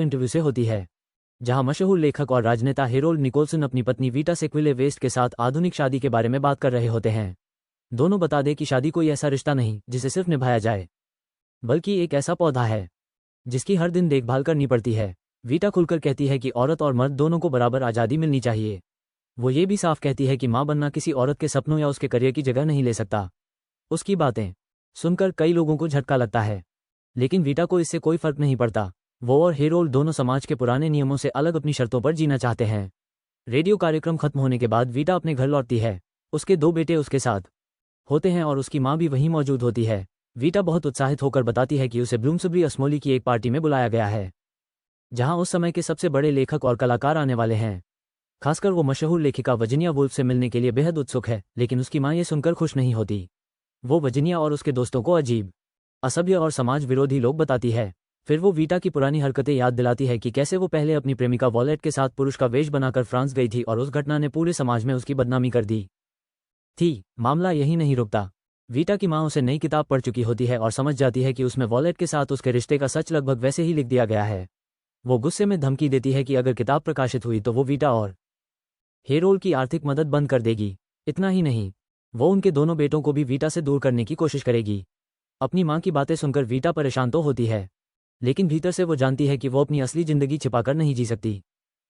Interview से होती है, जहां मशहूर लेखक और राजनेता हेरोल्ड निकोल्सन अपनी पत्नी वीटा सेक्विले वेस्ट के साथ आधुनिक शादी के बारे में बात कर रहे होते हैं। दोनों बता दें कि शादी कोई ऐसा रिश्ता नहीं जिसे सिर्फ निभाया जाए, बल्कि एक ऐसा पौधा है जिसकी हर दिन देखभाल करनी पड़ती है। वीटा खुलकर कहती है कि औरत और मर्द दोनों को बराबर आज़ादी मिलनी चाहिए। वो ये भी साफ कहती है कि माँ बनना किसी औरत के सपनों या उसके करियर की जगह नहीं ले सकता। उसकी बातें सुनकर कई लोगों को झटका लगता है, लेकिन वीटा को इससे कोई फर्क नहीं पड़ता। वो और हेरोल्ड दोनों समाज के पुराने नियमों से अलग अपनी शर्तों पर जीना चाहते हैं। रेडियो कार्यक्रम खत्म होने के बाद वीटा अपने घर लौटती है। उसके 2 बेटे उसके साथ होते हैं और उसकी माँ भी वहीं मौजूद होती है। वीटा बहुत उत्साहित होकर बताती है कि उसे ब्लूम्सबरी अस्मोली की एक पार्टी में बुलाया गया है, जहां उस समय के सबसे बड़े लेखक और कलाकार आने वाले हैं। खासकर वो मशहूर लेखिका वर्जीनिया वुल्फ से मिलने के लिए बेहद उत्सुक है, लेकिन उसकी माँ ये सुनकर खुश नहीं होती। वो वर्जीनिया और उसके दोस्तों को अजीब, असभ्य और समाज विरोधी लोग बताती है। फिर वो वीटा की पुरानी हरकतें याद दिलाती है कि कैसे वो पहले अपनी प्रेमिका वॉलेट के साथ पुरुष का वेश बनाकर फ्रांस गई थी और उस घटना ने पूरे समाज में उसकी बदनामी कर दी थी। मामला यही नहीं रुकता। वीटा की माँ उसे नई किताब पढ़ चुकी होती है और समझ जाती है कि उसमें वॉलेट के साथ उसके रिश्ते का सच लगभग वैसे ही लिख दिया गया है। वो गुस्से में धमकी देती है कि अगर किताब प्रकाशित हुई तो वो वीटा और हेरोल्ड की आर्थिक मदद बंद कर देगी। इतना ही नहीं, वो उनके दोनों बेटों को भी वीटा से दूर करने की कोशिश करेगी। अपनी माँ की बातें सुनकर वीटा परेशान तो होती है, लेकिन भीतर से वो जानती है कि वो अपनी असली जिंदगी छिपाकर नहीं जी सकती।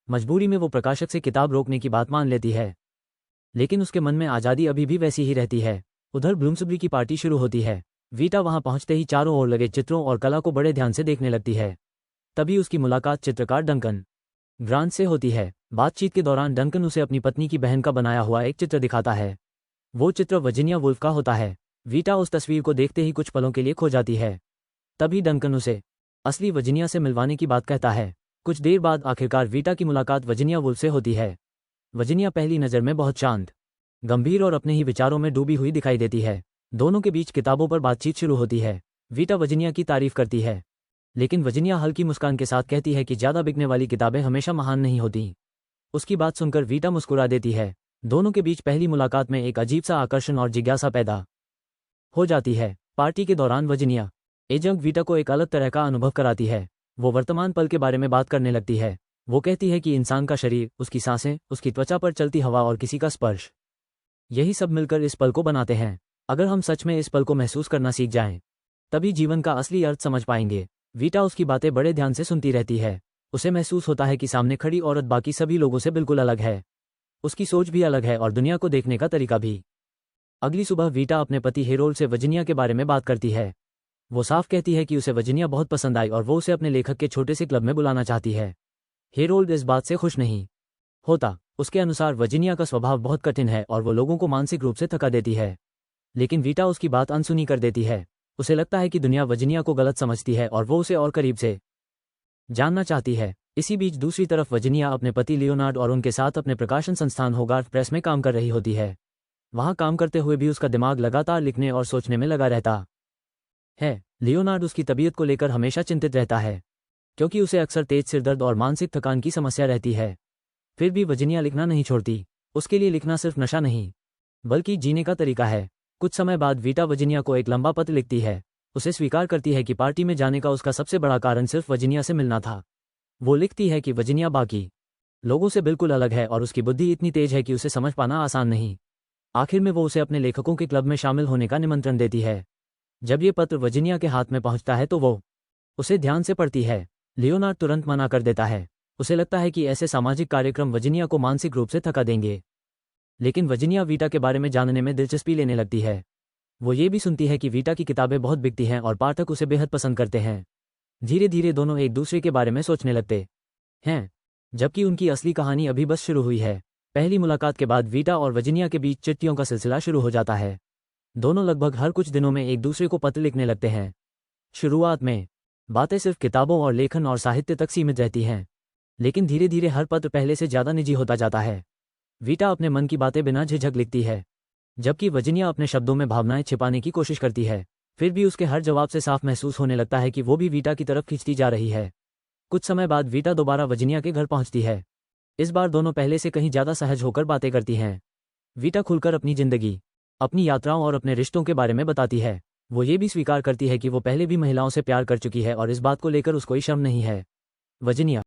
मजबूरी में वो प्रकाशक से किताब रोकने की बात मान लेती है, लेकिन उसके मन में आज़ादी अभी भी वैसी ही रहती है। उधर ब्लूम्सबरी की पार्टी शुरू होती है। वीटा वहां पहुंचते ही चारों ओर लगे चित्रों और कला को बड़े ध्यान से देखने लगती है। तभी उसकी मुलाकात चित्रकार डंकन ग्रांट से होती है। बातचीत के दौरान डंकन उसे अपनी पत्नी की बहन का बनाया हुआ एक चित्र दिखाता है। वो चित्र वर्जीनिया वुल्फ का होता है। वीटा उस तस्वीर को देखते ही कुछ पलों के लिए खो जाती है। तभी डंकन उसे असली वर्जीनिया से मिलवाने की बात कहता है। कुछ देर बाद आखिरकार वीटा की मुलाकात वर्जीनिया वुल्फ से होती है। वर्जीनिया पहली नज़र में बहुत शांत, गंभीर और अपने ही विचारों में डूबी हुई दिखाई देती है। दोनों के बीच किताबों पर बातचीत शुरू होती है। वीटा वर्जीनिया की तारीफ करती है, लेकिन वर्जीनिया हल्की मुस्कान के साथ कहती है कि ज़्यादा बिकने वाली किताबें हमेशा महान नहीं होती। उसकी बात सुनकर वीटा मुस्कुरा देती है। दोनों के बीच पहली मुलाकात में एक अजीब सा आकर्षण और जिज्ञासा पैदा हो जाती है। पार्टी के दौरान वर्जीनिया एजंक वीटा को एक अलग तरह का अनुभव कराती है। वो वर्तमान पल के बारे में बात करने लगती है। वो कहती है कि इंसान का शरीर, उसकी सांसें, उसकी त्वचा पर चलती हवा और किसी का स्पर्श, यही सब मिलकर इस पल को बनाते हैं। अगर हम सच में इस पल को महसूस करना सीख जाएं, तभी जीवन का असली अर्थ समझ पाएंगे। वीटा उसकी बातें बड़े ध्यान से सुनती रहती है। उसे महसूस होता है कि सामने खड़ी औरत बाकी सभी लोगों से बिल्कुल अलग है। उसकी सोच भी अलग है और दुनिया को देखने का तरीका भी। अगली सुबह वीटा अपने पति हेरोल्ड से वर्जीनिया के बारे में बात करती है। वो साफ कहती है कि उसे वर्जीनिया बहुत पसंद आई और वो उसे अपने लेखक के छोटे से क्लब में बुलाना चाहती है। हेरोल्ड इस बात से खुश नहीं होता। उसके अनुसार वर्जीनिया का स्वभाव बहुत कठिन है और वो लोगों को मानसिक रूप से थका देती है। लेकिन वीटा उसकी बात अनसुनी कर देती है। उसे लगता है कि दुनिया वर्जीनिया को गलत समझती है और वो उसे और करीब से जानना चाहती है। इसी बीच दूसरी तरफ वर्जीनिया अपने पति लियोनार्ड और उनके साथ अपने प्रकाशन संस्थान होगार्थ प्रेस में काम कर रही होती है। वहां काम करते हुए भी उसका दिमाग लगातार लिखने और सोचने में लगा रहता है। लियोनार्ड उसकी तबीयत को लेकर हमेशा चिंतित रहता है, क्योंकि उसे अक्सर तेज सिरदर्द और मानसिक थकान की समस्या रहती है। फिर भी वर्जीनिया लिखना नहीं छोड़ती। उसके लिए लिखना सिर्फ नशा नहीं, बल्कि जीने का तरीका है। कुछ समय बाद वीटा वर्जीनिया को एक लंबा पत्र लिखती है। उसे स्वीकार करती है कि पार्टी में जाने का उसका सबसे बड़ा कारण सिर्फ वर्जीनिया से मिलना था। वो लिखती है कि वर्जीनिया बाकी लोगों से बिल्कुल अलग है और उसकी बुद्धि इतनी तेज है कि उसे समझ पाना आसान नहीं। आखिर में वो उसे अपने लेखकों के क्लब में शामिल होने का निमंत्रण देती है। जब ये पत्र वर्जीनिया के हाथ में पहुंचता है तो वो उसे ध्यान से पढ़ती है। लियोनार्ड तुरंत मना कर देता है। उसे लगता है कि ऐसे सामाजिक कार्यक्रम वर्जीनिया को मानसिक रूप से थका देंगे। लेकिन वर्जीनिया वीटा के बारे में जानने में दिलचस्पी लेने लगती है। वो ये भी सुनती है कि वीटा की किताबें बहुत बिकती हैं और पाठक उसे बेहद पसंद करते हैं। धीरे धीरे दोनों एक दूसरे के बारे में सोचने लगते हैं, जबकि उनकी असली कहानी अभी बस शुरू हुई है। पहली मुलाकात के बाद वीटा और वर्जीनिया के बीच चिट्ठियों का सिलसिला शुरू हो जाता है। दोनों लगभग हर कुछ दिनों में एक दूसरे को पत्र लिखने लगते हैं। शुरुआत में बातें सिर्फ किताबों और लेखन और साहित्य तक सीमित रहती हैं, लेकिन धीरे धीरे हर पत्र पहले से ज़्यादा निजी होता जाता है। वीटा अपने मन की बातें बिना झिझक लिखती है, जबकि वर्जीनिया अपने शब्दों में भावनाएं छिपाने की कोशिश करती है। फिर भी उसके हर जवाब से साफ महसूस होने लगता है कि वो भी वीटा की तरफ खींचती जा रही है। कुछ समय बाद वीटा दोबारा वर्जीनिया के घर पहुंचती है। इस बार दोनों पहले से कहीं ज़्यादा सहज होकर बातें करती हैं। वीटा खुलकर अपनी जिंदगी, अपनी यात्राओं और अपने रिश्तों के बारे में बताती है। वो ये भी स्वीकार करती है कि वो पहले भी महिलाओं से प्यार कर चुकी है और इस बात को लेकर उसको शर्म नहीं है। वर्जीनिया।